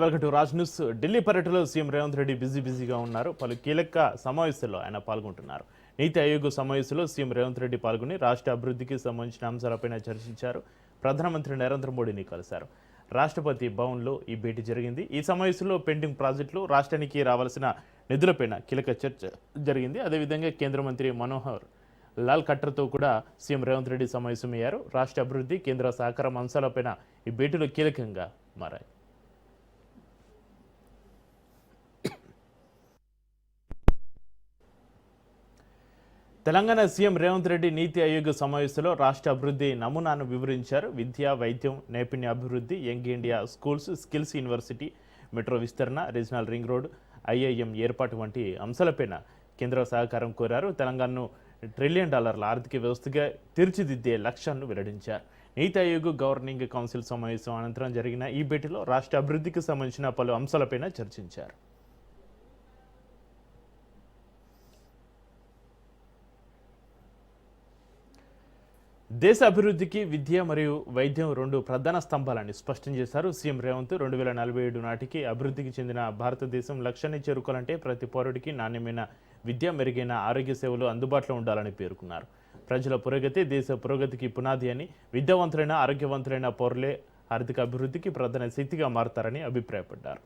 Welcome to Raj news. Delhi పర్యటనలో CM Revanth Reddy బిజీగా ఉన్నారు. పలు కీలక సమావేశాల్లో ఆయన పాల్గొంటున్నారు. నీతి ఆయోగ్ సమావేశంలో సీఎం రేవంత్ రెడ్డి పాల్గొని రాష్ట్ర అభివృద్ధికి సంబంధించిన అంశాలపై చర్చించారు. ప్రధానమంత్రి నరేంద్ర మోడీని కలిశారు. రాష్ట్రపతి భవన్లో ఈ భేటీ జరిగింది. ఈ సమావేశంలో పెండింగ్ ప్రాజెక్టులు, రాష్ట్రానికి రావాల్సిన నిధులపైన కీలక చర్చ జరిగింది. అదేవిధంగా కేంద్ర మంత్రి మనోహర్ లాల్ ఖట్టర్తో కూడా సీఎం రేవంత్ రెడ్డి సమావేశమయ్యారు. రాష్ట్ర అభివృద్ధి, కేంద్ర సహకారం అంశాలపైన ఈ భేటీలో కీలకంగా మారాయి. తెలంగాణ సీఎం రేవంత్ రెడ్డి నీతి ఆయోగ్ సమావేశంలో రాష్ట్ర అభివృద్ధి నమూనాను వివరించారు. విద్య, వైద్యం, నైపుణ్య అభివృద్ధి, young India schools, skills university, metro విస్తరణ, రీజనల్ రింగ్ రోడ్, ఐఐఎం ఏర్పాటు వంటి అంశాలపైన కేంద్ర సహకారం కోరారు. తెలంగాణను $1 ట్రిలియన్ ఆర్థిక వ్యవస్థగా తీర్చిదిద్దే లక్ష్యాన్ని వెల్లడించారు. నీతి ఆయోగ్ గవర్నింగ్ కౌన్సిల్ సమావేశం అనంతరం జరిగిన ఈ భేటీలో రాష్ట్ర అభివృద్ధికి సంబంధించిన పలు అంశాలపైన చర్చించారు. దేశ అభివృద్ధికి విద్య మరియు వైద్యం 2 ప్రధాన స్తంభాలని స్పష్టం చేశారు సీఎం రేవంత్. 2047 నాటికి అభివృద్ధికి చెందిన భారతదేశం లక్ష్యాన్ని చేరుకోవాలంటే ప్రతి పౌరుడికి నాణ్యమైన విద్య, మెరుగైన ఆరోగ్య సేవలు అందుబాటులో ఉండాలని పేర్కొన్నారు. ప్రజల పురోగతి దేశ పురోగతికి పునాది అని, విద్యావంతులైన, ఆరోగ్యవంతులైన పౌరులే ఆర్థిక అభివృద్ధికి ప్రధాన శక్తిగా మారతారని అభిప్రాయపడ్డారు.